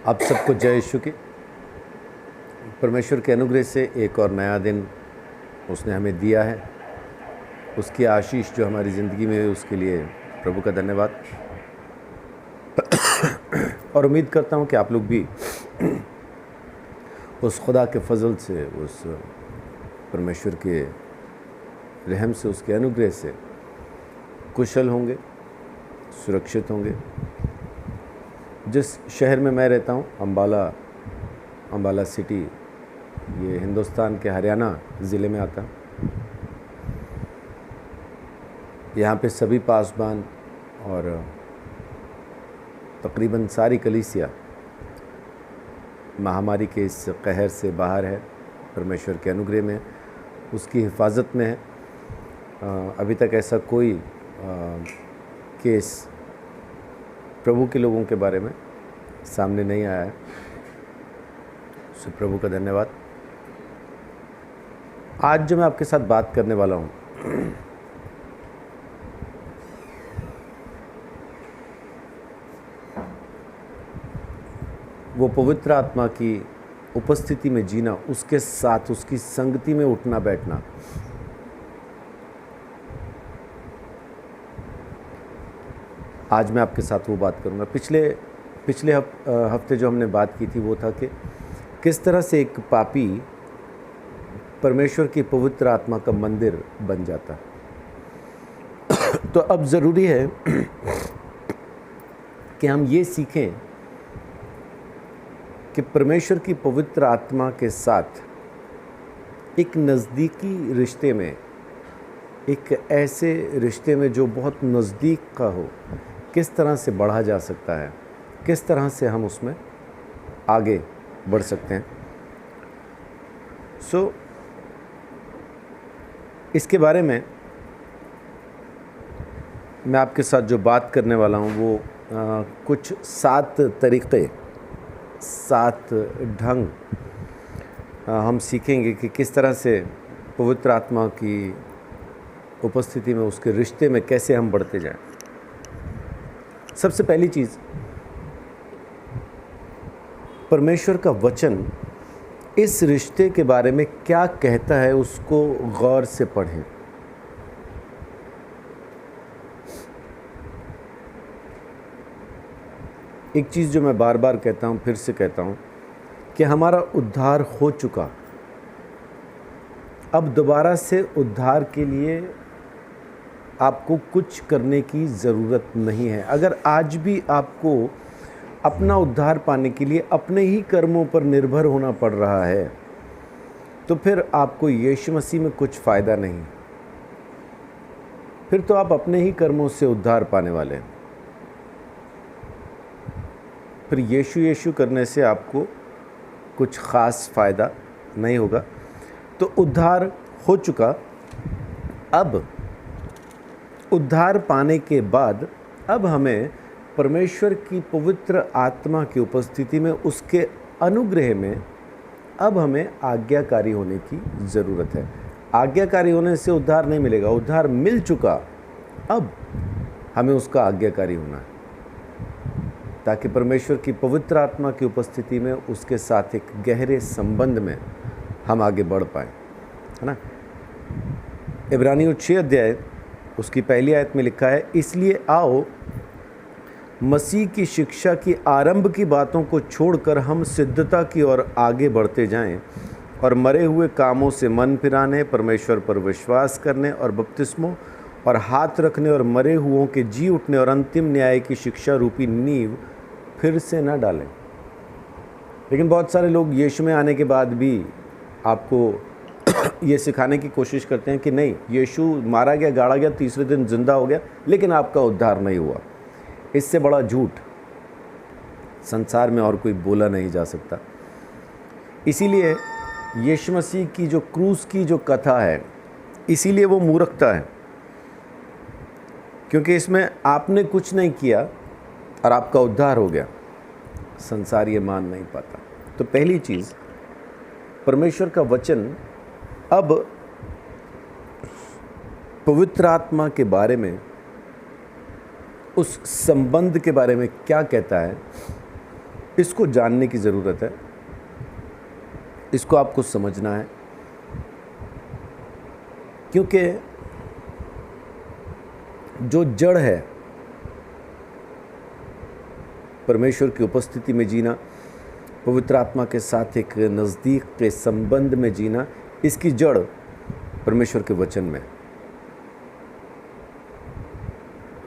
आप सबको जय यीशु की। परमेश्वर के अनुग्रह से एक और नया दिन उसने हमें दिया है। उसकी आशीष जो हमारी ज़िंदगी में है उसके लिए प्रभु का धन्यवाद। और उम्मीद करता हूँ कि आप लोग भी उस खुदा के फजल से, उस परमेश्वर के रहम से, उसके अनुग्रह से कुशल होंगे, सुरक्षित होंगे। जिस शहर में मैं रहता हूँ, अम्बाला सिटी, ये हिंदुस्तान के हरियाणा ज़िले में आता है। यहाँ पे सभी पासबान और तकरीबन सारी कलीसिया महामारी के इस कहर से बाहर है, परमेश्वर के अनुग्रह में, उसकी हिफाजत में है। अभी तक ऐसा कोई केस प्रभु के लोगों के बारे में सामने नहीं आया है। सो प्रभु का धन्यवाद। आज जो मैं आपके साथ बात करने वाला हूँ, वो पवित्र आत्मा की उपस्थिति में जीना, उसके साथ उसकी संगति में उठना बैठना। आज मैं आपके साथ वो बात करूंगा। पिछले हफ्ते जो हमने बात की थी वो था कि किस तरह से एक पापी परमेश्वर की पवित्र आत्मा का मंदिर बन जाता। तो अब ज़रूरी है कि हम ये सीखें कि परमेश्वर की पवित्र आत्मा के साथ एक नज़दीकी रिश्ते में, एक ऐसे रिश्ते में जो बहुत नज़दीक का हो, किस तरह से बढ़ा जा सकता है, किस तरह से हम उसमें आगे बढ़ सकते हैं। इसके बारे में मैं आपके साथ जो बात करने वाला हूँ वो कुछ 7 तरीक़े, 7 ढंग हम सीखेंगे कि किस तरह से पवित्र आत्मा की उपस्थिति में, उसके रिश्ते में कैसे हम बढ़ते जाएं। सबसे पहली चीज़, परमेश्वर का वचन इस रिश्ते के बारे में क्या कहता है, उसको गौर से पढ़ें। एक चीज़ जो मैं बार बार कहता हूँ, फिर से कहता हूँ कि हमारा उद्धार हो चुका। अब दोबारा से उद्धार के लिए आपको कुछ करने की ज़रूरत नहीं है। अगर आज भी आपको अपना उद्धार पाने के लिए अपने ही कर्मों पर निर्भर होना पड़ रहा है, तो फिर आपको यीशु मसीह में कुछ फ़ायदा नहीं। फिर तो आप अपने ही कर्मों से उद्धार पाने वाले हैं। फिर यीशु करने से आपको कुछ ख़ास फ़ायदा नहीं होगा। तो उद्धार हो चुका। अब उद्धार पाने के बाद अब हमें परमेश्वर की पवित्र आत्मा की उपस्थिति में, उसके अनुग्रह में, अब हमें आज्ञाकारी होने की ज़रूरत है। आज्ञाकारी होने से उद्धार नहीं मिलेगा। उद्धार मिल चुका, अब हमें उसका आज्ञाकारी होना है, ताकि परमेश्वर की पवित्र आत्मा की उपस्थिति में, उसके साथ एक गहरे संबंध में हम आगे बढ़ पाएँ, है ना। इब्रानियों 6 अध्याय उसकी पहली आयत में लिखा है, इसलिए आओ मसीह की शिक्षा की आरंभ की बातों को छोड़कर हम सिद्धता की ओर आगे बढ़ते जाएं और मरे हुए कामों से मन फिराने, परमेश्वर पर विश्वास करने और बपतिस्मों और हाथ रखने और मरे हुओं के जी उठने और अंतिम न्याय की शिक्षा रूपी नींव फिर से न डालें। लेकिन बहुत सारे लोग यीशु में आने के बाद भी आपको ये सिखाने की कोशिश करते हैं कि नहीं, यीशु मारा गया, गाड़ा गया, तीसरे दिन जिंदा हो गया, लेकिन आपका उद्धार नहीं हुआ। इससे बड़ा झूठ संसार में और कोई बोला नहीं जा सकता। इसीलिए यीशु मसीह की जो क्रूस की जो कथा है, इसीलिए वो मूर्खता है, क्योंकि इसमें आपने कुछ नहीं किया और आपका उद्धार हो गया। संसार ये मान नहीं पाता। तो पहली चीज़, परमेश्वर का वचन अब पवित्र आत्मा के बारे में, उस संबंध के बारे में क्या कहता है, इसको जानने की ज़रूरत है, इसको आपको समझना है, क्योंकि जो जड़ है परमेश्वर की उपस्थिति में जीना, पवित्र आत्मा के साथ एक नज़दीक के संबंध में जीना, इसकी जड़ परमेश्वर के वचन में।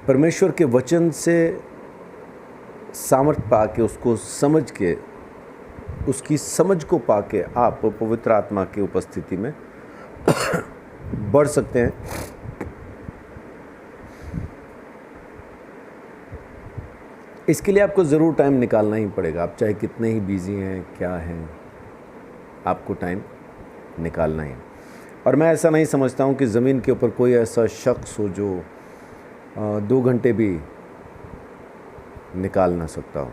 परमेश्वर के वचन से सामर्थ पाके, उसको समझ के, उसकी समझ को पाके आप पवित्र आत्मा की उपस्थिति में बढ़ सकते हैं। इसके लिए आपको ज़रूर टाइम निकालना ही पड़ेगा। आप चाहे कितने ही बिजी हैं, क्या हैं, आपको टाइम निकालना ही। और मैं ऐसा नहीं समझता हूँ कि ज़मीन के ऊपर कोई ऐसा शख्स हो जो 2 घंटे भी निकाल ना सकता हो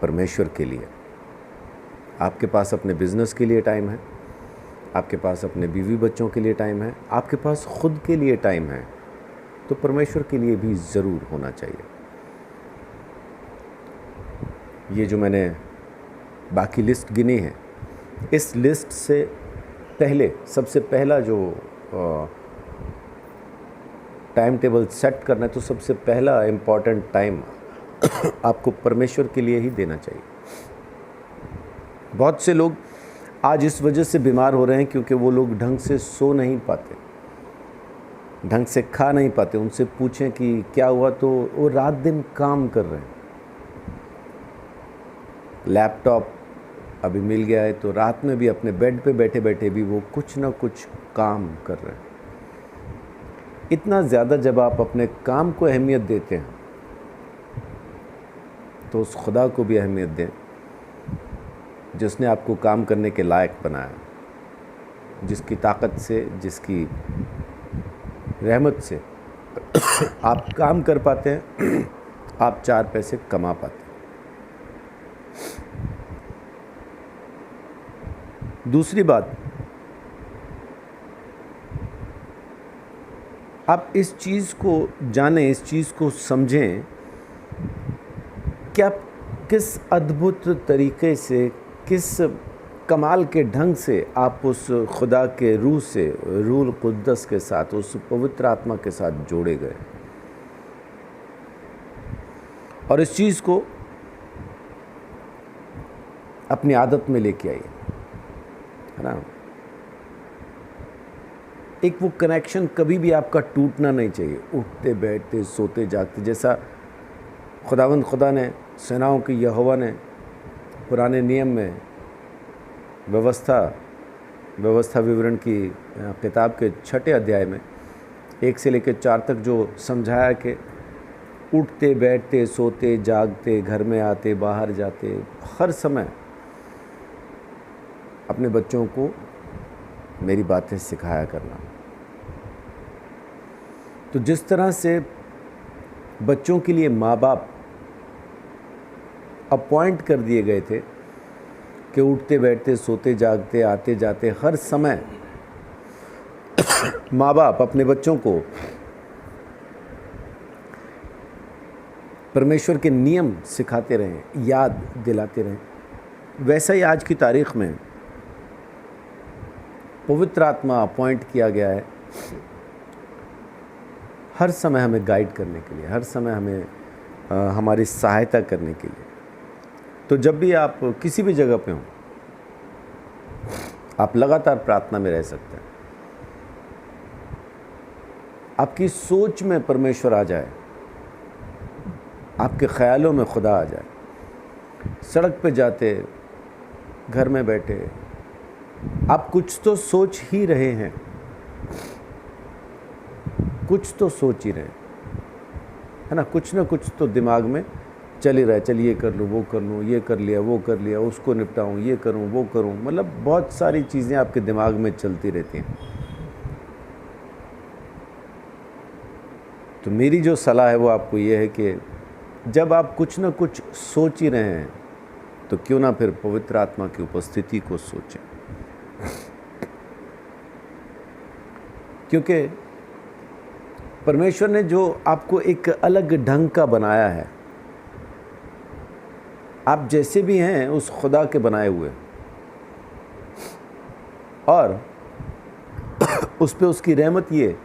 परमेश्वर के लिए। आपके पास अपने बिजनेस के लिए टाइम है, आपके पास अपने बीवी बच्चों के लिए टाइम है, आपके पास खुद के लिए टाइम है, तो परमेश्वर के लिए भी ज़रूर होना चाहिए। ये जो मैंने बाकी लिस्ट गिनी है, इस लिस्ट से पहले सबसे पहला जो टाइम टेबल सेट करना है, तो सबसे पहला इम्पॉर्टेंट टाइम आपको परमेश्वर के लिए ही देना चाहिए। बहुत से लोग आज इस वजह से बीमार हो रहे हैं क्योंकि वो लोग ढंग से सो नहीं पाते, ढंग से खा नहीं पाते। उनसे पूछें कि क्या हुआ तो वो रात दिन काम कर रहे हैं। लैपटॉप अभी मिल गया है तो रात में भी अपने बेड पे बैठे बैठे भी वो कुछ ना कुछ काम कर रहे हैं। इतना ज़्यादा जब आप अपने काम को अहमियत देते हैं तो उस खुदा को भी अहमियत दें जिसने आपको काम करने के लायक बनाया, जिसकी ताकत से, जिसकी रहमत से आप काम कर पाते हैं, आप 4 पैसे कमा पाते हैं। दूसरी बात, आप इस चीज़ को जानें, इस चीज़ को समझें कि आप किस अद्भुत तरीके से, किस कमाल के ढंग से आप उस खुदा के रूह से, रूह कुद्दस के साथ, उस पवित्र आत्मा के साथ जोड़े गए। और इस चीज़ को अपनी आदत में लेके आइए, है ना। एक वो कनेक्शन कभी भी आपका टूटना नहीं चाहिए, उठते बैठते सोते जागते, जैसा खुदावंद खुदा ने, सेनाओं की यहोवा ने पुराने नियम में व्यवस्था विवरण की किताब के 6 अध्याय में 1 से लेकर 4 तक जो समझाया कि उठते बैठते सोते जागते, घर में आते बाहर जाते, हर समय अपने बच्चों को मेरी बातें सिखाया करना। तो जिस तरह से बच्चों के लिए माँ बाप अपॉइंट कर दिए गए थे कि उठते बैठते सोते जागते आते जाते हर समय माँ बाप अपने बच्चों को परमेश्वर के नियम सिखाते रहें, याद दिलाते रहें, वैसा ही आज की तारीख में पवित्र आत्मा अपॉइंट किया गया है हर समय हमें गाइड करने के लिए, हर समय हमें हमारी सहायता करने के लिए। तो जब भी आप किसी भी जगह पे हों, आप लगातार प्रार्थना में रह सकते हैं। आपकी सोच में परमेश्वर आ जाए, आपके ख्यालों में खुदा आ जाए, सड़क पे जाते, घर में बैठे, आप कुछ तो सोच ही रहे हैं, कुछ तो सोच ही रहे हैं, है ना। कुछ ना कुछ तो दिमाग में चल ही रहा है, चल ये कर लूँ, वो कर लूँ, ये कर लिया, वो कर लिया, उसको निपटाऊँ, ये करूँ, वो करूँ, मतलब बहुत सारी चीज़ें आपके दिमाग में चलती रहती हैं। तो मेरी जो सलाह है वो आपको ये है कि जब आप कुछ ना कुछ सोच ही रहे हैं तो क्यों ना फिर पवित्र आत्मा की उपस्थिति को सोचें, क्योंकि परमेश्वर ने जो आपको एक अलग ढंग का बनाया है, आप जैसे भी हैं उस खुदा के बनाए हुए, और उस पे उसकी रहमत ये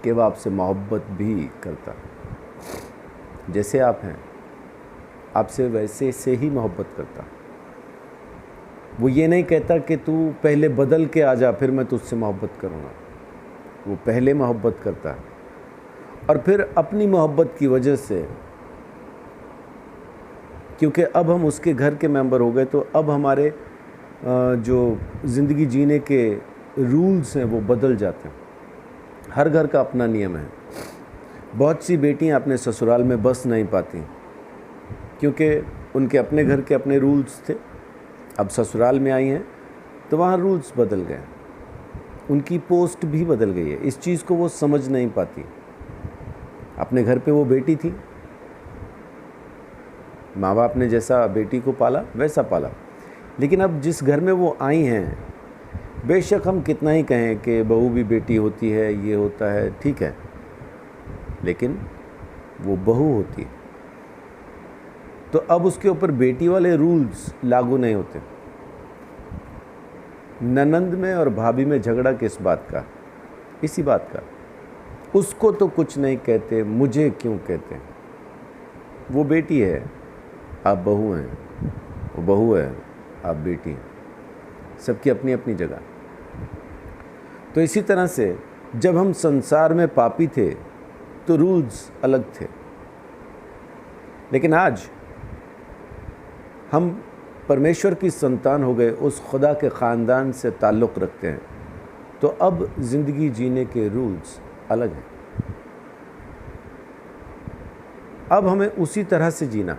कि वह आपसे मोहब्बत भी करता। जैसे आप हैं आपसे वैसे से ही मोहब्बत करता। वो ये नहीं कहता कि तू पहले बदल के आ जा फिर मैं तुझसे मोहब्बत करूँगा। वो पहले मोहब्बत करता है और फिर अपनी मोहब्बत की वजह से, क्योंकि अब हम उसके घर के मेंबर हो गए, तो अब हमारे जो ज़िंदगी जीने के रूल्स हैं वो बदल जाते हैं। हर घर का अपना नियम है। बहुत सी बेटियां अपने ससुराल में बस नहीं पाती क्योंकि उनके अपने घर के अपने रूल्स थे। अब ससुराल में आई हैं तो वहाँ रूल्स बदल गए, उनकी पोस्ट भी बदल गई है। इस चीज़ को वो समझ नहीं पाती। अपने घर पे वो बेटी थी, माँ बाप ने जैसा बेटी को पाला वैसा पाला, लेकिन अब जिस घर में वो आई हैं, बेशक हम कितना ही कहें कि बहू भी बेटी होती है, ये होता है, ठीक है, लेकिन वो बहू होती है। तो अब उसके ऊपर बेटी वाले रूल्स लागू नहीं होते। ननंद में और भाभी में झगड़ा किस बात का? इसी बात का। उसको तो कुछ नहीं कहते, मुझे क्यों कहते हैं? वो बेटी है, आप बहू हैं, वो बहू है, आप बेटी हैं। सबकी अपनी अपनी जगह। तो इसी तरह से जब हम संसार में पापी थे तो रूल्स अलग थे, लेकिन आज हम परमेश्वर की संतान हो गए, उस खुदा के ख़ानदान से ताल्लुक़ रखते हैं, तो अब ज़िंदगी जीने के रूल्स अलग हैं। अब हमें उसी तरह से जीना।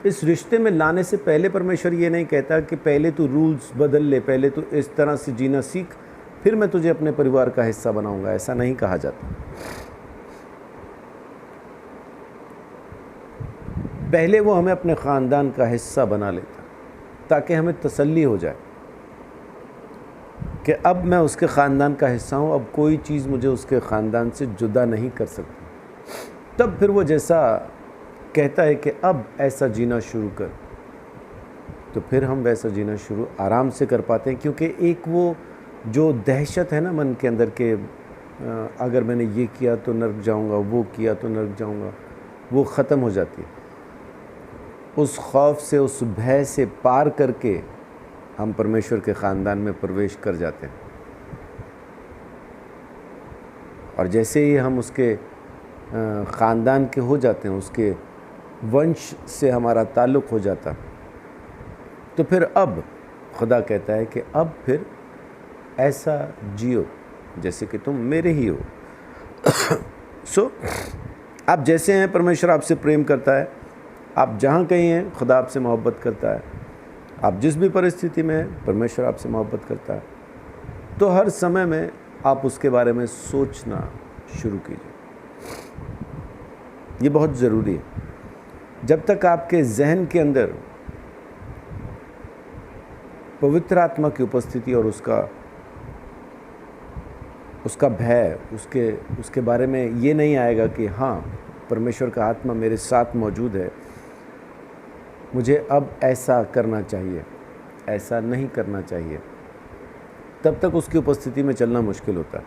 इस रिश्ते में लाने से पहले परमेश्वर ये नहीं कहता कि पहले तू रूल्स बदल ले, पहले तू इस तरह से जीना सीख, फिर मैं तुझे अपने परिवार का हिस्सा बनाऊंगा। ऐसा नहीं कहा जाता। पहले वो हमें अपने ख़ानदान का हिस्सा बना लेता ताकि हमें तसल्ली हो जाए कि अब मैं उसके ख़ानदान का हिस्सा हूँ, अब कोई चीज़ मुझे उसके ख़ानदान से जुदा नहीं कर सकती। तब फिर वो जैसा कहता है कि अब ऐसा जीना शुरू कर, तो फिर हम वैसा जीना शुरू आराम से कर पाते हैं, क्योंकि एक वो जो दहशत है ना मन के अंदर के अगर मैंने ये किया तो नर्क जाऊंगा, वो किया तो नर्क जाऊंगा, वो ख़त्म हो जाती है। उस खौफ से, उस भय से पार करके हम परमेश्वर के ख़ानदान में प्रवेश कर जाते हैं। और जैसे ही हम उसके ख़ानदान के हो जाते हैं, उसके वंश से हमारा ताल्लुक़ हो जाता, तो फिर अब खुदा कहता है कि अब फिर ऐसा जियो जैसे कि तुम मेरे ही हो। सो आप जैसे हैं, परमेश्वर आपसे प्रेम करता है। आप जहाँ कहीं हैं, खुदा आपसे मोहब्बत करता है। आप जिस भी परिस्थिति में हैं, परमेश्वर आपसे मोहब्बत करता है। तो हर समय में आप उसके बारे में सोचना शुरू कीजिए। ये बहुत ज़रूरी है। जब तक आपके जहन के अंदर पवित्र आत्मा की उपस्थिति और उसका भय, उसके बारे में ये नहीं आएगा कि हाँ, परमेश्वर का आत्मा मेरे साथ मौजूद है, मुझे अब ऐसा करना चाहिए, ऐसा नहीं करना चाहिए, तब तक उसकी उपस्थिति में चलना मुश्किल होता है।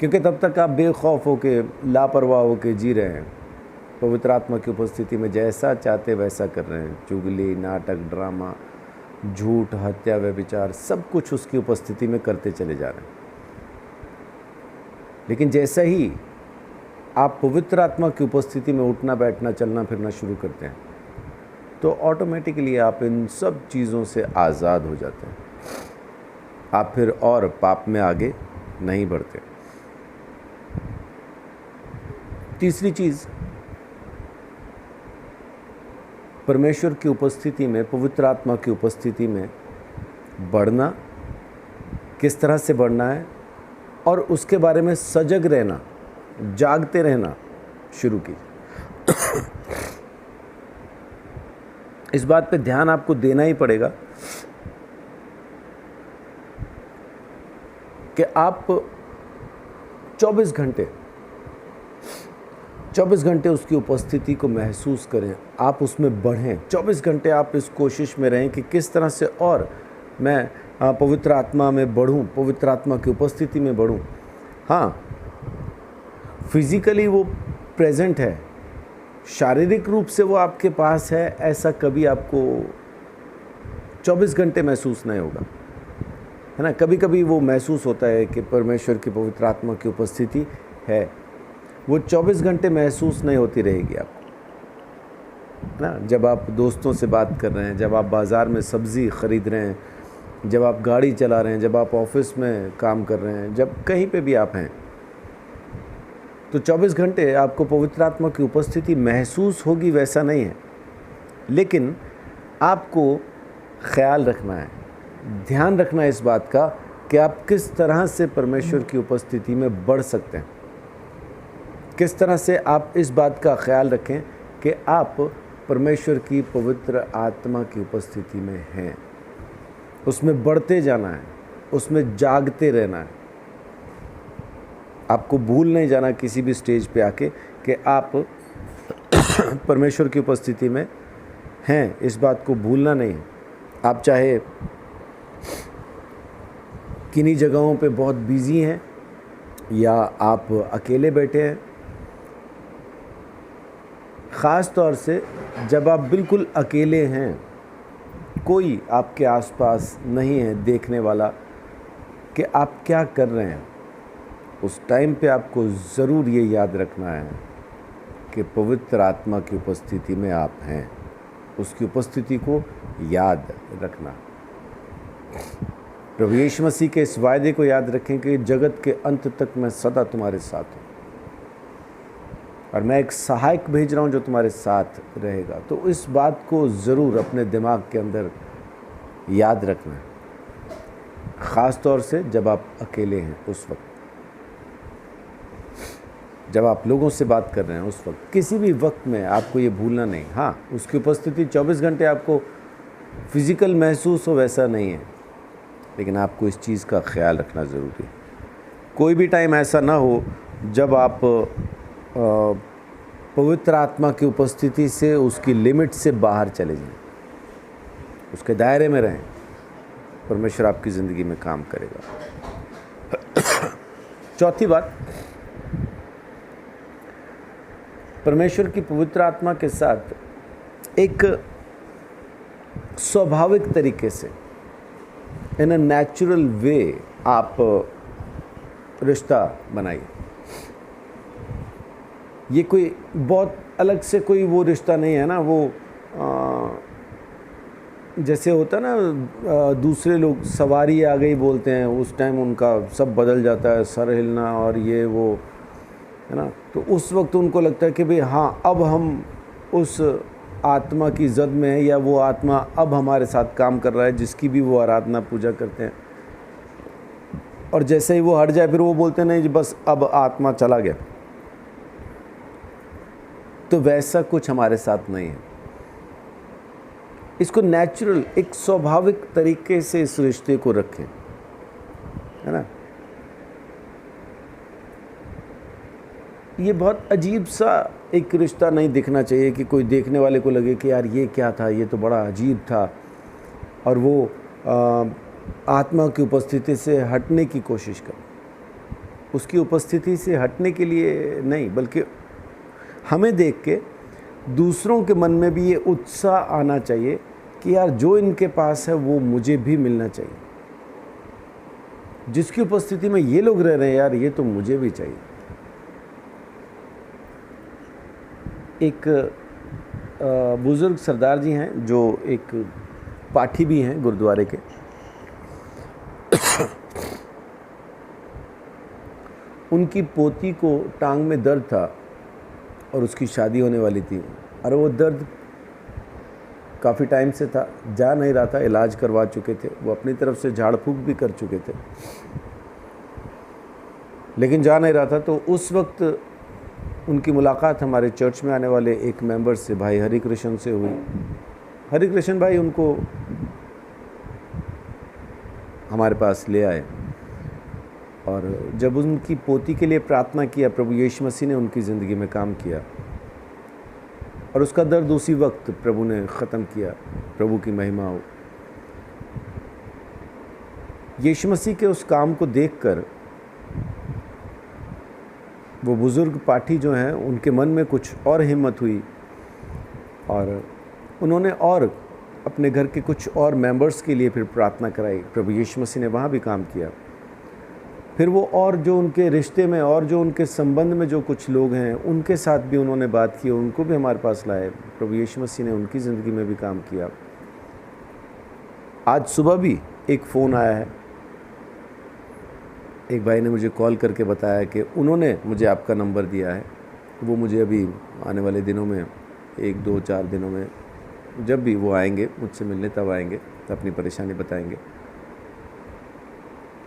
क्योंकि तब तक आप बेखौफ होके, लापरवाह होके जी रहे हैं। पवित्र आत्मा की उपस्थिति में जैसा चाहते वैसा कर रहे हैं। चुगली, नाटक, ड्रामा, झूठ, हत्या, व्यभिचार, सब कुछ उसकी उपस्थिति में करते चले जा रहे हैं। लेकिन जैसे ही आप पवित्र आत्मा की उपस्थिति में उठना, बैठना, चलना फिरना शुरू करते हैं, तो ऑटोमेटिकली आप इन सब चीज़ों से आज़ाद हो जाते हैं। आप फिर और पाप में आगे नहीं बढ़ते। तीसरी चीज़, परमेश्वर की उपस्थिति में, पवित्र आत्मा की उपस्थिति में बढ़ना, किस तरह से बढ़ना है और उसके बारे में सजग रहना, जागते रहना शुरू कीजिए। इस बात पे ध्यान आपको देना ही पड़ेगा कि आप 24 घंटे 24 घंटे उसकी उपस्थिति को महसूस करें, आप उसमें बढ़ें। 24 घंटे आप इस कोशिश में रहें कि किस तरह से और मैं पवित्र आत्मा में बढ़ूं, पवित्र आत्मा की उपस्थिति में बढ़ूं। हाँ, फिजिकली वो प्रेजेंट है, शारीरिक रूप से वो आपके पास है, ऐसा कभी आपको 24 घंटे महसूस नहीं होगा, है ना। कभी कभी वो महसूस होता है कि परमेश्वर की पवित्र आत्मा की उपस्थिति है, वो 24 घंटे महसूस नहीं होती रहेगी आपको, है ना। जब आप दोस्तों से बात कर रहे हैं, जब आप बाज़ार में सब्ज़ी ख़रीद रहे हैं, जब आप गाड़ी चला रहे हैं, जब आप ऑफिस में काम कर रहे हैं, जब कहीं पे भी आप हैं, तो 24 घंटे आपको पवित्र आत्मा की उपस्थिति महसूस होगी, वैसा नहीं है। लेकिन आपको ख्याल रखना है, ध्यान रखना है इस बात का कि आप किस तरह से परमेश्वर की उपस्थिति में बढ़ सकते हैं। किस तरह से आप इस बात का ख्याल रखें कि आप परमेश्वर की पवित्र आत्मा की उपस्थिति में हैं, उसमें बढ़ते जाना है, उसमें जागते रहना है। आपको भूल नहीं जाना किसी भी स्टेज पे आके कि आप परमेश्वर की उपस्थिति में हैं, इस बात को भूलना नहीं। आप चाहे किन्हीं जगहों पे बहुत बिजी हैं या आप अकेले बैठे हैं, ख़ास तौर से जब आप बिल्कुल अकेले हैं, कोई आपके आसपास नहीं है देखने वाला कि आप क्या कर रहे हैं, उस टाइम पे आपको ज़रूर ये याद रखना है कि पवित्र आत्मा की उपस्थिति में आप हैं। उसकी उपस्थिति को याद रखना। प्रभु यीशु मसीह के इस वायदे को याद रखें कि जगत के अंत तक मैं सदा तुम्हारे साथ हूँ और मैं एक सहायक भेज रहा हूँ जो तुम्हारे साथ रहेगा। तो इस बात को ज़रूर अपने दिमाग के अंदर याद रखना है, ख़ास तौर से जब आप अकेले हैं, उस वक्त जब आप लोगों से बात कर रहे हैं, उस वक्त किसी भी वक्त में आपको ये भूलना नहीं। हाँ, उसकी उपस्थिति 24 घंटे आपको फिज़िकल महसूस हो वैसा नहीं है, लेकिन आपको इस चीज़ का ख्याल रखना ज़रूरी है। कोई भी टाइम ऐसा ना हो जब आप पवित्र आत्मा की उपस्थिति से, उसकी लिमिट से बाहर चले जाएं, उसके दायरे में रहें। परमेश्वर आपकी ज़िंदगी में काम करेगा। चौथी बात, परमेश्वर की पवित्र आत्मा के साथ एक स्वाभाविक तरीके से, इन अ नेचुरल वे आप रिश्ता बनाइए। ये कोई बहुत अलग से कोई वो रिश्ता नहीं है ना, वो जैसे होता ना, दूसरे लोग सवारी आ गई बोलते हैं, उस टाइम उनका सब बदल जाता है, सर हिलना और ये वो, है ना। तो उस वक्त उनको लगता है कि भाई हाँ, अब हम उस आत्मा की जद में है, या वो आत्मा अब हमारे साथ काम कर रहा है जिसकी भी वो आराधना पूजा करते हैं। और जैसे ही वो हट जाए फिर वो बोलते हैं नहीं जी बस अब आत्मा चला गया। तो वैसा कुछ हमारे साथ नहीं है। इसको नेचुरल, एक स्वाभाविक तरीके से इस रिश्ते को रखें, है ना। ये बहुत अजीब सा एक रिश्ता नहीं दिखना चाहिए कि कोई देखने वाले को लगे कि यार ये क्या था, ये तो बड़ा अजीब था, और वो आत्मा की उपस्थिति से हटने की कोशिश करे। उसकी उपस्थिति से हटने के लिए नहीं, बल्कि हमें देख के दूसरों के मन में भी ये उत्साह आना चाहिए कि यार जो इनके पास है वो मुझे भी मिलना चाहिए। जिसकी उपस्थिति में ये लोग रह रहे हैं, यार ये तो मुझे भी चाहिए। एक बुज़ुर्ग सरदार जी हैं जो एक पाठी भी हैं गुरुद्वारे के। उनकी पोती को टांग में दर्द था और उसकी शादी होने वाली थी, और वो दर्द काफ़ी टाइम से था, जा नहीं रहा था, इलाज करवा चुके थे, वो अपनी तरफ से झाड़ फूक भी कर चुके थे, लेकिन जा नहीं रहा था। तो उस वक्त उनकी मुलाकात हमारे चर्च में आने वाले एक मेंबर से, भाई हरिकृष्ण से हुई। हरिकृष्ण भाई उनको हमारे पास ले आए और जब उनकी पोती के लिए प्रार्थना किया, प्रभु यीशु मसीह ने उनकी ज़िंदगी में काम किया और उसका दर्द उसी वक्त प्रभु ने ख़त्म किया। प्रभु की महिमा हो। यीशु मसीह के उस काम को देखकर वो बुज़ुर्ग पाठी जो हैं उनके मन में कुछ और हिम्मत हुई और उन्होंने और अपने घर के कुछ और मेंबर्स के लिए फिर प्रार्थना कराई। प्रभु यीशु मसीह ने वहाँ भी काम किया। फिर वो और जो उनके रिश्ते में और जो उनके संबंध में जो कुछ लोग हैं उनके साथ भी उन्होंने बात की, उनको भी हमारे पास लाए। प्रभु यीशु मसीह ने उनकी ज़िंदगी में भी काम किया। आज सुबह भी एक फ़ोन आया है, एक भाई ने मुझे कॉल करके बताया कि उन्होंने मुझे आपका नंबर दिया है। वो मुझे अभी आने वाले दिनों में 1-2-4 दिनों में जब भी वो आएंगे मुझसे मिलने तब आएंगे, तो अपनी परेशानी बताएंगे।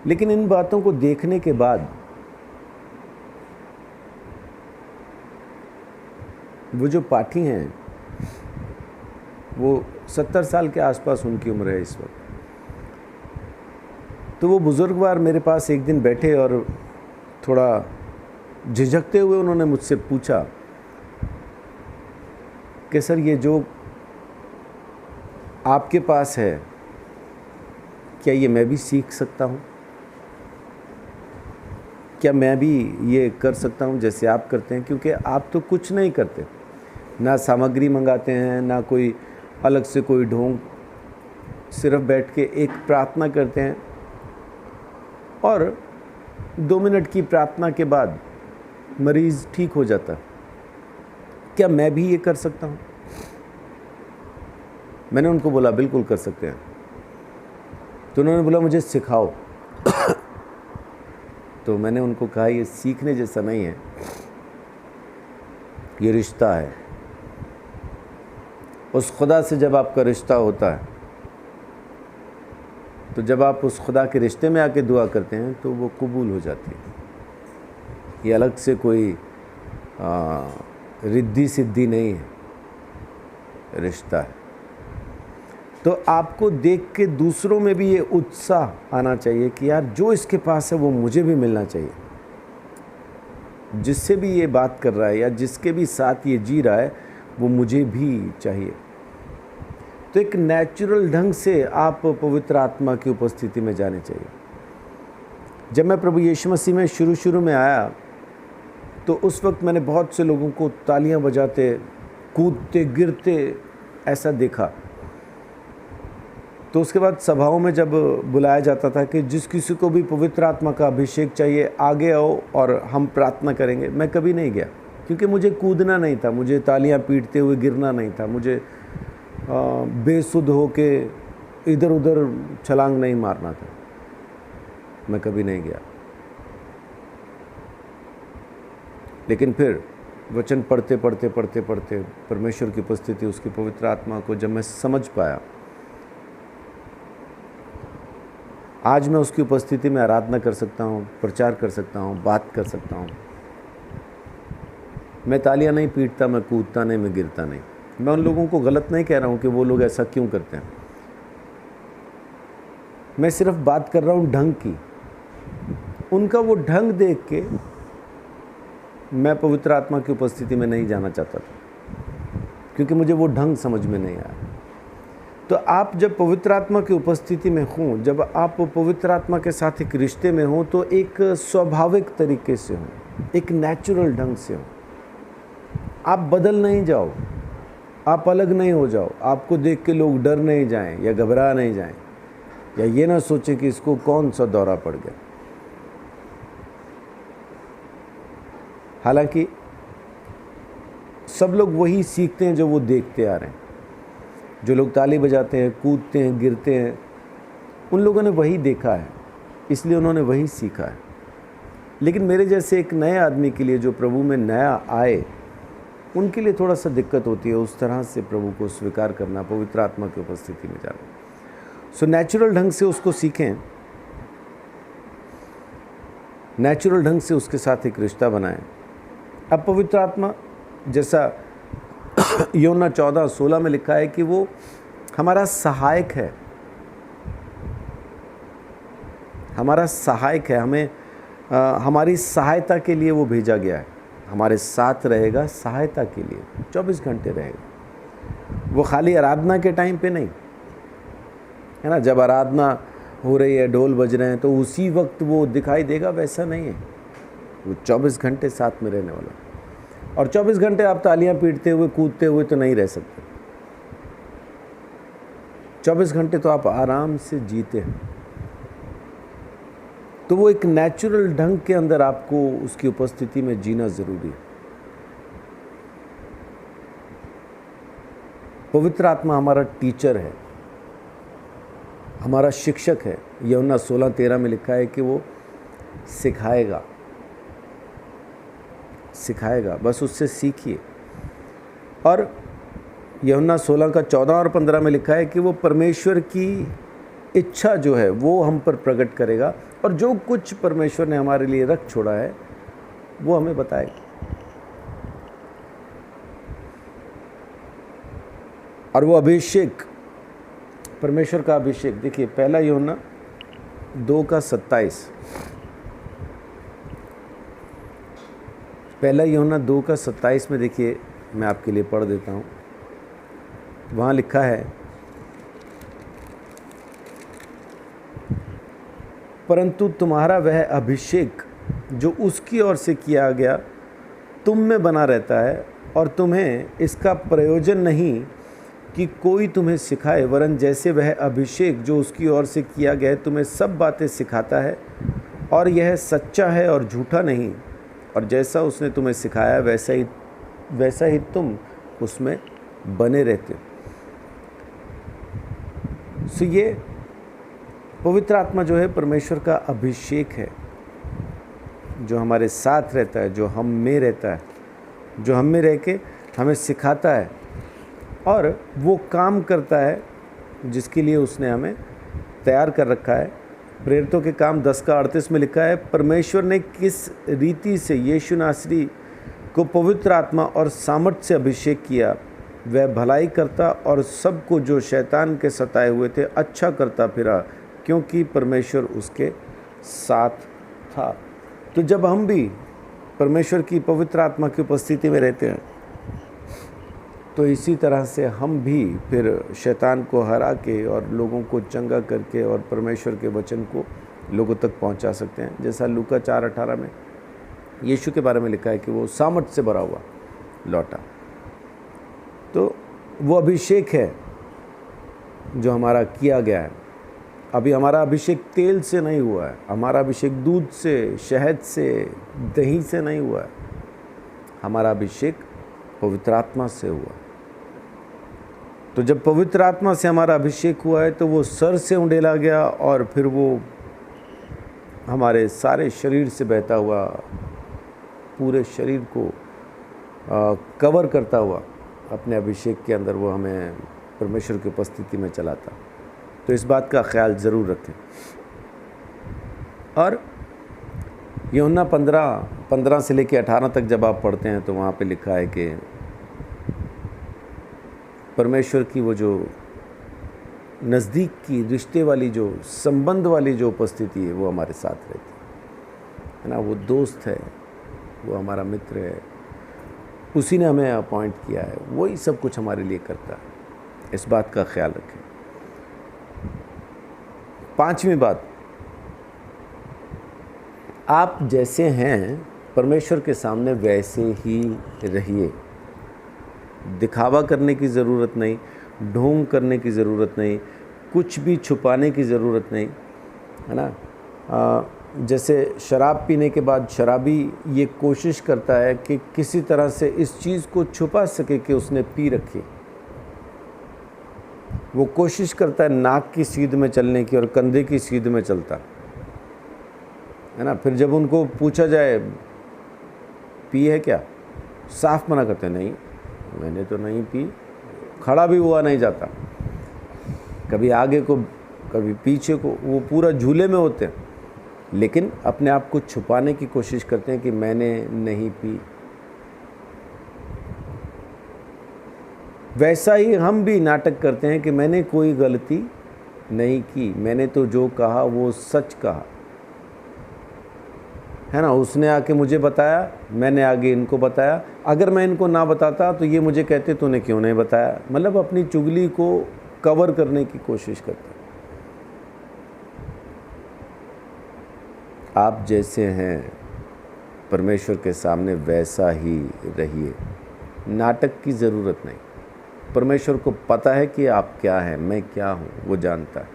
लेकिन इन बातों को देखने के बाद वो जो पाठी हैं वो 70 साल के आसपास उनकी उम्र है इस वक्त। तो वो बुज़ुर्गवार मेरे पास एक दिन बैठे और थोड़ा झिझकते हुए उन्होंने मुझसे पूछा कि सर ये जो आपके पास है क्या ये मैं भी सीख सकता हूँ? क्या मैं भी ये कर सकता हूँ जैसे आप करते हैं? क्योंकि आप तो कुछ नहीं करते, ना सामग्री मंगाते हैं, ना कोई अलग से कोई ढोंग, सिर्फ बैठ के एक प्रार्थना करते हैं और 2 मिनट की प्रार्थना के बाद मरीज़ ठीक हो जाता। क्या मैं भी ये कर सकता हूँ? मैंने उनको बोला बिल्कुल कर सकते हैं। तो उन्होंने बोला मुझे सिखाओ। तो मैंने उनको कहा ये सीखने जैसा नहीं है, ये रिश्ता है। उस खुदा से जब आपका रिश्ता होता है तो जब आप उस खुदा के रिश्ते में आके दुआ करते हैं तो वो कबूल हो जाती है। ये अलग से कोई रिद्धी सिद्धि नहीं है, रिश्ता है। तो आपको देख के दूसरों में भी ये उत्साह आना चाहिए कि यार जो इसके पास है वो मुझे भी मिलना चाहिए। जिससे भी ये बात कर रहा है या जिसके भी साथ ये जी रहा है वो मुझे भी चाहिए। तो एक नेचुरल ढंग से आप पवित्र आत्मा की उपस्थिति में जाने चाहिए। जब मैं प्रभु यीशु मसीह में शुरू में आया तो उस वक्त मैंने बहुत से लोगों को तालियां बजाते, कूदते, गिरते ऐसा देखा। तो उसके बाद सभाओं में जब बुलाया जाता था कि जिस किसी को भी पवित्र आत्मा का अभिषेक चाहिए आगे आओ और हम प्रार्थना करेंगे, मैं कभी नहीं गया क्योंकि मुझे कूदना नहीं था, मुझे तालियां पीटते हुए गिरना नहीं था, मुझे बेसुध होके इधर उधर छलांग नहीं मारना था। मैं कभी नहीं गया। लेकिन फिर वचन पढ़ते पढ़ते परमेश्वर की उपस्थिति, उसकी पवित्र आत्मा को जब मैं समझ पाया, आज मैं उसकी उपस्थिति में आराधना कर सकता हूँ, प्रचार कर सकता हूँ, बात कर सकता हूँ। मैं तालियां नहीं पीटता, मैं कूदता नहीं, मैं गिरता नहीं। मैं उन लोगों को गलत नहीं कह रहा हूँ कि वो लोग ऐसा क्यों करते हैं। मैं सिर्फ बात कर रहा हूँ ढंग की। उनका वो ढंग देख के मैं पवित्र आत्मा की उपस्थिति में नहीं जाना चाहता था क्योंकि मुझे वो ढंग समझ में नहीं आया। तो आप जब पवित्र आत्मा की उपस्थिति में हों, जब आप पवित्र आत्मा के साथ एक रिश्ते में हों तो एक स्वाभाविक तरीके से हों, एक नेचुरल ढंग से हों। आप बदल नहीं जाओ, आप अलग नहीं हो जाओ। आपको देख के लोग डर नहीं जाएं या घबरा नहीं जाएं या ये ना सोचें कि इसको कौन सा दौरा पड़ गया। हालांकि सब लोग वही सीखते हैं जो वो देखते आ रहे हैं। जो लोग ताली बजाते हैं, कूदते हैं, गिरते हैं, उन लोगों ने वही देखा है, इसलिए उन्होंने वही सीखा है। लेकिन मेरे जैसे एक नए आदमी के लिए जो प्रभु में नया आए, उनके लिए थोड़ा सा दिक्कत होती है उस तरह से प्रभु को स्वीकार करना, पवित्र आत्मा की उपस्थिति में जाना। सो नेचुरल ढंग से उसको सीखें, नेचुरल ढंग से उसके साथ एक रिश्ता बनाएं। अब पवित्र आत्मा जैसा यूहन्ना 14:16 में लिखा है कि वो हमारा सहायक है, हमारा सहायक है। हमें हमारी सहायता के लिए वो भेजा गया है, हमारे साथ रहेगा सहायता के लिए, 24 घंटे रहेगा। वो खाली आराधना के टाइम पे नहीं है ना, जब आराधना हो रही है, ढोल बज रहे हैं तो उसी वक्त वो दिखाई देगा, वैसा नहीं है। वो 24 घंटे साथ में रहने वाला। और 24 घंटे आप तालियां पीटते हुए कूदते हुए तो नहीं रह सकते। 24 घंटे तो आप आराम से जीते हैं। तो वो एक नेचुरल ढंग के अंदर आपको उसकी उपस्थिति में जीना जरूरी है। पवित्र आत्मा हमारा टीचर है, हमारा शिक्षक है। यूहन्ना 16:13 में लिखा है कि वो सिखाएगा, बस उससे सीखिए। और यूहन्ना 16 का 14 और 15 में लिखा है कि वो परमेश्वर की इच्छा जो है वो हम पर प्रकट करेगा, और जो कुछ परमेश्वर ने हमारे लिए रख छोड़ा है वो हमें बताएगा। और वो अभिषेक, परमेश्वर का अभिषेक, देखिए पहला यूहन्ना 2:27, पहला यूहन्ना 2:27 में देखिए, मैं आपके लिए पढ़ देता हूँ। वहाँ लिखा है, परंतु तुम्हारा वह अभिषेक जो उसकी ओर से किया गया तुम में बना रहता है, और तुम्हें इसका प्रयोजन नहीं कि कोई तुम्हें सिखाए, वरन जैसे वह अभिषेक जो उसकी ओर से किया गया है तुम्हें सब बातें सिखाता है, और यह सच्चा है और झूठा नहीं, और जैसा उसने तुम्हें सिखाया वैसा ही तुम उसमें बने रहते हो। सो ये पवित्र आत्मा जो है परमेश्वर का अभिषेक है, जो हमारे साथ रहता है, जो हम में रहता है, जो हम में रह के हमें सिखाता है, और वो काम करता है जिसके लिए उसने हमें तैयार कर रखा है। प्रेरितों के काम 10:38 में लिखा है, परमेश्वर ने किस रीति से यीशु नासरी को पवित्र आत्मा और सामर्थ से अभिषेक किया, वह भलाई करता और सबको जो शैतान के सताए हुए थे अच्छा करता फिरा, क्योंकि परमेश्वर उसके साथ था। तो जब हम भी परमेश्वर की पवित्र आत्मा की उपस्थिति में रहते हैं तो इसी तरह से हम भी फिर शैतान को हरा के और लोगों को चंगा करके और परमेश्वर के वचन को लोगों तक पहुंचा सकते हैं। जैसा लूका 4:18 में यीशु के बारे में लिखा है कि वो सामर्थ से भरा हुआ लौटा। तो वो अभिषेक है जो हमारा किया गया है। अभी हमारा अभिषेक तेल से नहीं हुआ है, हमारा अभिषेक दूध से, शहद से, दही से नहीं हुआ है, हमारा अभिषेक पवित्र आत्मा से हुआ। तो जब पवित्र आत्मा से हमारा अभिषेक हुआ है तो वो सर से उंडेला गया और फिर वो हमारे सारे शरीर से बहता हुआ, पूरे शरीर को कवर करता हुआ अपने अभिषेक के अंदर वो हमें परमेश्वर की उपस्थिति में चलाता। तो इस बात का ख्याल ज़रूर रखें। और यूहन्ना 15 से लेकर 18 तक जब आप पढ़ते हैं तो वहाँ पे लिखा है कि परमेश्वर की वो जो नज़दीक की रिश्ते वाली, जो संबंध वाली जो उपस्थिति है वो हमारे साथ रहती है ना। वो दोस्त है, वो हमारा मित्र है, उसी ने हमें अपॉइंट किया है, वही सब कुछ हमारे लिए करता है। इस बात का ख्याल रखें। 5वीं बात, आप जैसे हैं परमेश्वर के सामने वैसे ही रहिए। दिखावा करने की ज़रूरत नहीं, ढोंग करने की ज़रूरत नहीं, कुछ भी छुपाने की ज़रूरत नहीं, है ना। जैसे शराब पीने के बाद शराबी ये कोशिश करता है कि किसी तरह से इस चीज़ को छुपा सके कि उसने पी रखी। वो कोशिश करता है नाक की सीध में चलने की और कंधे की सीध में चलता है ना। फिर जब उनको पूछा जाए पी है क्या, साफ मना करते, नहीं मैंने तो नहीं पी। खड़ा भी हुआ नहीं जाता, कभी आगे को कभी पीछे को, वो पूरा झूले में होते हैं, लेकिन अपने आप को छुपाने की कोशिश करते हैं कि मैंने नहीं पी। वैसा ही हम भी नाटक करते हैं कि मैंने कोई गलती नहीं की, मैंने तो जो कहा वो सच कहा। है ना, उसने आके मुझे बताया, मैंने आगे इनको बताया। अगर मैं इनको ना बताता तो ये मुझे कहते तूने क्यों नहीं बताया। मतलब अपनी चुगली को कवर करने की कोशिश करते। आप जैसे हैं परमेश्वर के सामने वैसा ही रहिए, नाटक की ज़रूरत नहीं। परमेश्वर को पता है कि आप क्या हैं, मैं क्या हूँ, वो जानता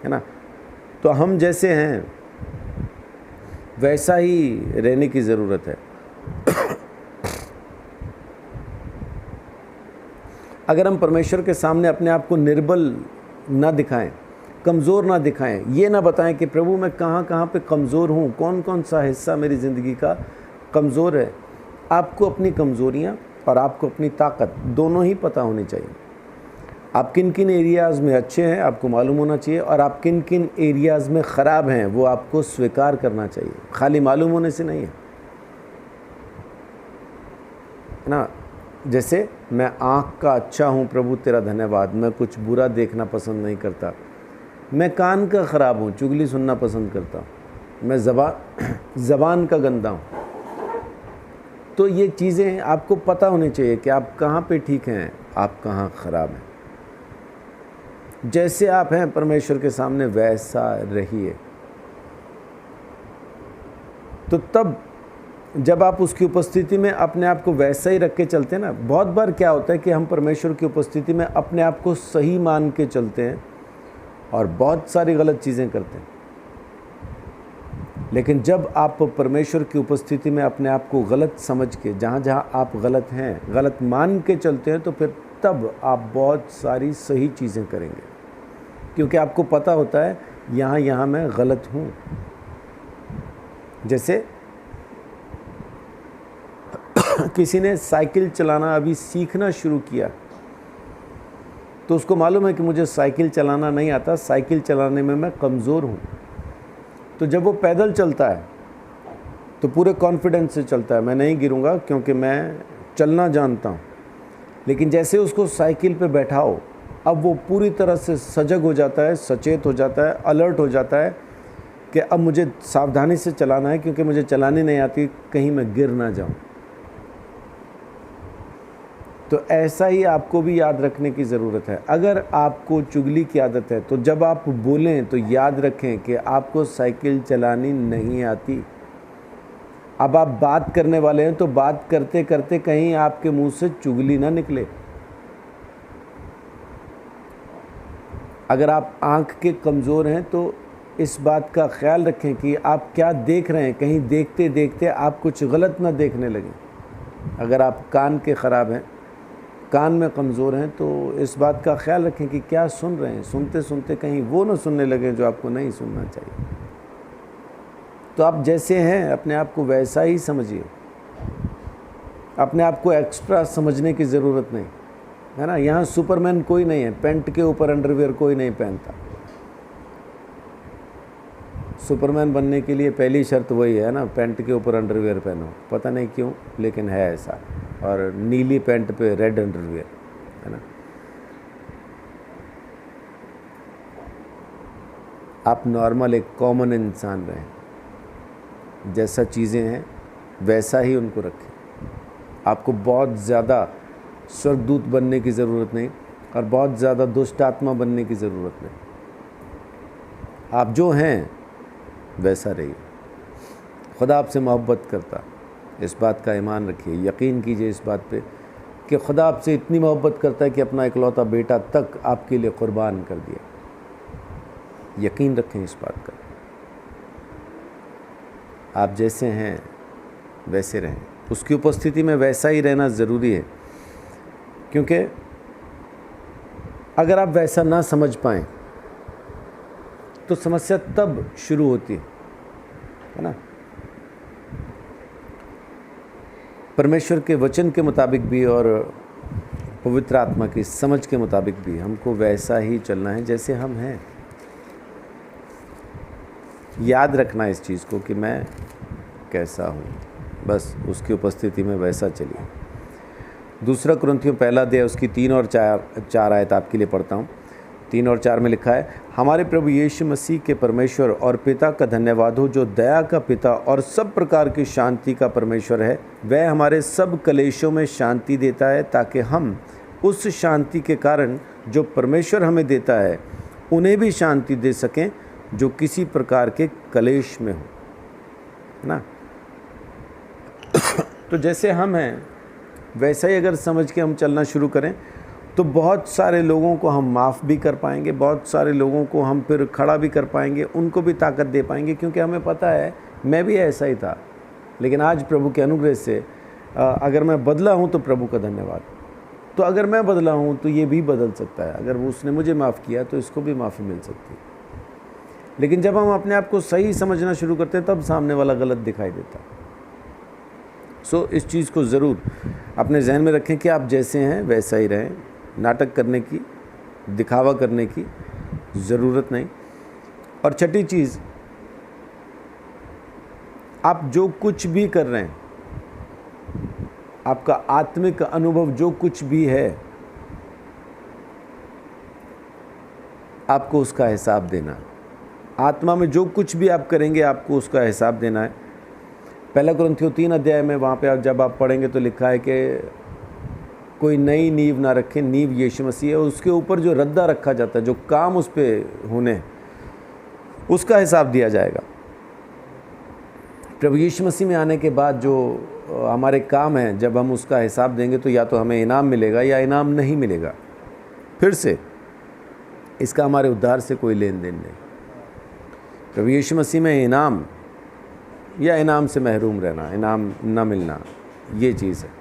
है ना। तो हम जैसे हैं वैसा ही रहने की ज़रूरत है। अगर हम परमेश्वर के सामने अपने आप को निर्बल ना दिखाएं, कमज़ोर ना दिखाएं, ये ना बताएं कि प्रभु मैं कहाँ कहाँ पे कमज़ोर हूँ, कौन कौन सा हिस्सा मेरी ज़िंदगी का कमज़ोर है। आपको अपनी कमज़ोरियाँ और आपको अपनी ताकत दोनों ही पता होनी चाहिए। आप किन किन एरियाज़ में अच्छे हैं आपको मालूम होना चाहिए, और आप किन किन एरियाज़ में ख़राब हैं वो आपको स्वीकार करना चाहिए। खाली मालूम होने से नहीं है ना। जैसे मैं आँख का अच्छा हूँ प्रभु तेरा धन्यवाद, मैं कुछ बुरा देखना पसंद नहीं करता। मैं कान का ख़राब हूँ, चुगली सुनना पसंद करता हूँ। मैं ज़बान का गंदा हूँ। तो ये चीज़ें आपको पता होनी चाहिए कि आप कहाँ पे ठीक हैं, आप कहाँ ख़राब हैं। जैसे आप हैं परमेश्वर के सामने वैसा रहिए। तो तब जब आप उसकी उपस्थिति में अपने आप को वैसा ही रख के चलते हैं ना, बहुत बार क्या होता है कि हम परमेश्वर की उपस्थिति में अपने आप को सही मान के चलते हैं और बहुत सारी गलत चीज़ें करते हैं। लेकिन जब आप परमेश्वर की उपस्थिति में अपने आप को गलत समझ के, जहाँ जहाँ आप गलत हैं, गलत मान के चलते हैं, तो फिर तब आप बहुत सारी सही चीज़ें करेंगे, क्योंकि आपको पता होता है यहाँ यहाँ मैं गलत हूँ। जैसे किसी ने साइकिल चलाना अभी सीखना शुरू किया, तो उसको मालूम है कि मुझे साइकिल चलाना नहीं आता, साइकिल चलाने में मैं कमज़ोर हूँ। तो जब वो पैदल चलता है तो पूरे कॉन्फिडेंस से चलता है, मैं नहीं गिरूँगा क्योंकि मैं चलना जानता हूँ। लेकिन जैसे उसको साइकिल पे बैठाओ, अब वो पूरी तरह से सजग हो जाता है, सचेत हो जाता है, अलर्ट हो जाता है कि अब मुझे सावधानी से चलाना है, क्योंकि मुझे चलानी नहीं आती, कहीं मैं गिर ना जाऊँ। तो ऐसा ही आपको भी याद रखने की ज़रूरत है। अगर आपको चुगली की आदत है तो जब आप बोलें तो याद रखें कि आपको साइकिल चलानी नहीं आती। अब आप बात करने वाले हैं तो बात करते करते कहीं आपके मुंह से चुगली ना निकले। अगर आप आँख के कमज़ोर हैं तो इस बात का ख्याल रखें कि आप क्या देख रहे हैं, कहीं देखते देखते आप कुछ गलत ना देखने लगें। अगर आप कान के ख़राब हैं, कान में कमज़ोर हैं, तो इस बात का ख्याल रखें कि क्या सुन रहे हैं, सुनते सुनते कहीं वो ना सुनने लगे जो आपको नहीं सुनना चाहिए। तो आप जैसे हैं अपने आप को वैसा ही समझिए। अपने आप को एक्स्ट्रा समझने की ज़रूरत नहीं है ना। यहाँ सुपरमैन कोई नहीं है, पेंट के ऊपर अंडरवियर कोई नहीं पहनता। सुपरमैन बनने के लिए पहली शर्त वही है ना, पेंट के ऊपर अंडरवियर पहनो। पता नहीं क्यों, लेकिन है ऐसा। और नीली पैंट पे रेड अंडरवियर, है ना। आप नॉर्मल एक कॉमन इंसान रहें, जैसा चीज़ें हैं वैसा ही उनको रखें। आपको बहुत ज़्यादा स्वर्गदूत बनने की ज़रूरत नहीं और बहुत ज़्यादा दुष्ट आत्मा बनने की ज़रूरत नहीं। आप जो हैं वैसा रहिए। खुदा आपसे मोहब्बत करता, इस बात का ईमान रखिए, यकीन कीजिए इस बात पे कि खुदा आपसे इतनी मोहब्बत करता है कि अपना इकलौता बेटा तक आपके लिए कुर्बान कर दिया। यकीन रखें इस बात का। आप जैसे हैं वैसे रहें, उसकी उपस्थिति में वैसा ही रहना ज़रूरी है, क्योंकि अगर आप वैसा ना समझ पाएँ तो समस्या तब शुरू होती है ना। परमेश्वर के वचन के मुताबिक भी और पवित्र आत्मा की समझ के मुताबिक भी हमको वैसा ही चलना है जैसे हम हैं। याद रखना इस चीज़ को कि मैं कैसा हूँ, बस उसकी उपस्थिति में वैसा चलिए। दूसरा कुरिन्थियों पहला अध्याय उसकी 3 और 4 आयत आपके लिए पढ़ता हूँ। 3 और 4 में लिखा है, हमारे प्रभु यीशु मसीह के परमेश्वर और पिता का धन्यवाद हो, जो दया का पिता और सब प्रकार की शांति का परमेश्वर है। वह हमारे सब कलेशों में शांति देता है, ताकि हम उस शांति के कारण जो परमेश्वर हमें देता है उन्हें भी शांति दे सकें जो किसी प्रकार के कलेश में हो, है ना। तो जैसे हम हैं वैसा ही अगर समझ के हम चलना शुरू करें तो बहुत सारे लोगों को हम माफ़ भी कर पाएंगे, बहुत सारे लोगों को हम फिर खड़ा भी कर पाएंगे, उनको भी ताकत दे पाएंगे, क्योंकि हमें पता है मैं भी ऐसा ही था, लेकिन आज प्रभु के अनुग्रह से अगर मैं बदला हूँ तो प्रभु का धन्यवाद। तो अगर मैं बदला हूँ तो ये भी बदल सकता है, अगर वो उसने मुझे माफ़ किया तो इसको भी माफ़ी मिल सकती है। लेकिन जब हम अपने आप को सही समझना शुरू करते हैं तब सामने वाला गलत दिखाई देता है। सो इस चीज़ को ज़रूर अपने जहन में रखें कि आप जैसे हैं वैसा ही रहें, नाटक करने की, दिखावा करने की ज़रूरत नहीं। और छठी चीज़, आप जो कुछ भी कर रहे हैं, आपका आत्मिक अनुभव जो कुछ भी है, आपको उसका हिसाब देना है। आत्मा में जो कुछ भी आप करेंगे आपको उसका हिसाब देना है। पहला कुरिन्थियों 3 अध्याय में वहाँ पे जब आप पढ़ेंगे तो लिखा है कि कोई नई नींव ना रखे, नींव यीशु मसीह है, उसके ऊपर जो रद्दा रखा जाता है, जो काम उस पर होने, उसका हिसाब दिया जाएगा। प्रभु यीशु मसीह में आने के बाद जो हमारे काम हैं, जब हम उसका हिसाब देंगे तो या तो हमें इनाम मिलेगा या इनाम नहीं मिलेगा। फिर से इसका हमारे उद्धार से कोई लेन देन नहीं। प्रभु यीशु मसीह में इनाम या इनाम से महरूम रहना, इनाम न मिलना, ये चीज़ है।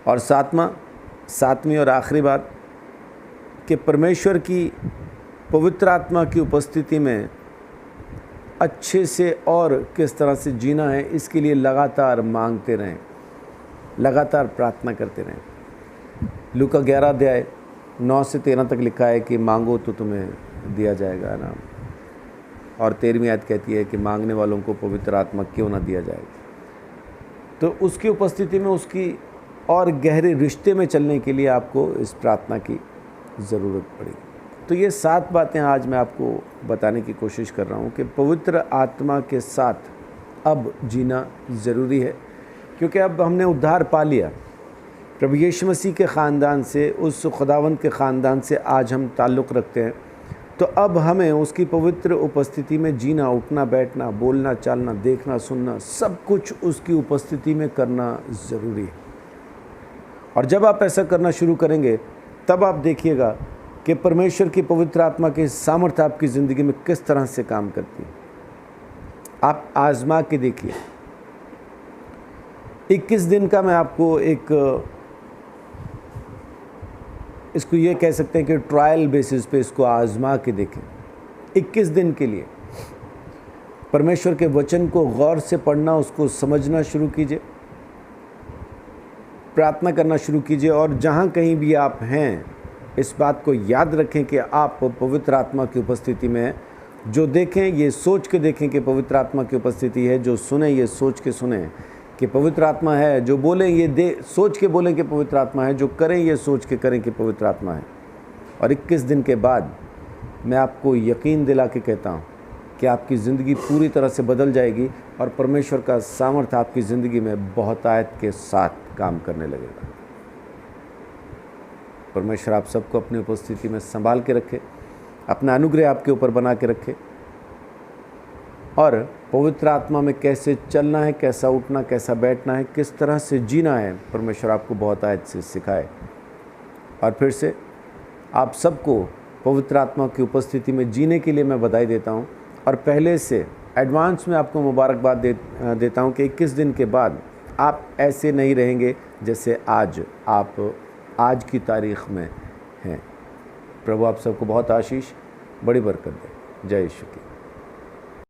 और सातवीं और आखिरी बात कि परमेश्वर की पवित्र आत्मा की उपस्थिति में अच्छे से और किस तरह से जीना है, इसके लिए लगातार मांगते रहें, लगातार प्रार्थना करते रहें। लूका 11 अध्याय 9 से 13 तक लिखा है कि मांगो तो तुम्हें दिया जाएगा ना, और 13वीं आयत कहती है कि मांगने वालों को पवित्र आत्मा क्यों ना दिया जाएगा। तो उसकी उपस्थिति में, उसकी और गहरे रिश्ते में चलने के लिए आपको इस प्रार्थना की ज़रूरत पड़ी। तो ये 7 बातें आज मैं आपको बताने की कोशिश कर रहा हूँ कि पवित्र आत्मा के साथ अब जीना ज़रूरी है, क्योंकि अब हमने उद्धार पा लिया। प्रभु यीशु मसीह के ख़ानदान से, उस खुदावंद के ख़ानदान से आज हम ताल्लुक़ रखते हैं। तो अब हमें उसकी पवित्र उपस्थिति में जीना, उठना, बैठना, बोलना, चालना, देखना, सुनना, सब कुछ उसकी उपस्थिति में करना ज़रूरी है। और जब आप ऐसा करना शुरू करेंगे तब आप देखिएगा कि परमेश्वर की पवित्र आत्मा की सामर्थ्य आपकी ज़िंदगी में किस तरह से काम करती है। आप आजमा के देखिए। 21 दिन का मैं आपको इसको ये कह सकते हैं कि ट्रायल बेसिस पे इसको आजमा के देखें। 21 दिन के लिए परमेश्वर के वचन को गौर से पढ़ना, उसको समझना शुरू कीजिए, प्रार्थना करना शुरू कीजिए। और जहाँ कहीं भी आप हैं, इस बात को याद रखें कि आप पवित्र आत्मा की उपस्थिति में हैं। जो देखें ये सोच के देखें कि पवित्र आत्मा की उपस्थिति है, जो सुने ये सोच के सुने कि पवित्र आत्मा है, जो बोलें ये सोच के बोलें कि पवित्र आत्मा है, जो करें ये सोच के करें कि पवित्र आत्मा है। और 21 दिन के बाद मैं आपको यकीन दिला के कहता हूँ कि आपकी ज़िंदगी पूरी तरह से बदल जाएगी और परमेश्वर का सामर्थ्य आपकी ज़िंदगी में बहुतायत के साथ काम करने लगेगा। परमेश्वर आप सबको अपनी उपस्थिति में संभाल के रखे, अपना अनुग्रह आपके ऊपर बना के रखे, और पवित्र आत्मा में कैसे चलना है, कैसा उठना, कैसा बैठना है, किस तरह से जीना है, परमेश्वर आपको बहुतायत से सिखाए। और फिर से आप सबको पवित्र आत्मा की उपस्थिति में जीने के लिए मैं बधाई देता हूँ, और पहले से एडवांस में आपको मुबारकबाद देता हूँ कि 21 दिन के बाद आप ऐसे नहीं रहेंगे जैसे आप आज की तारीख़ में हैं। प्रभु आप सबको बहुत आशीष, बड़ी बरकत दे। जय यीशु की।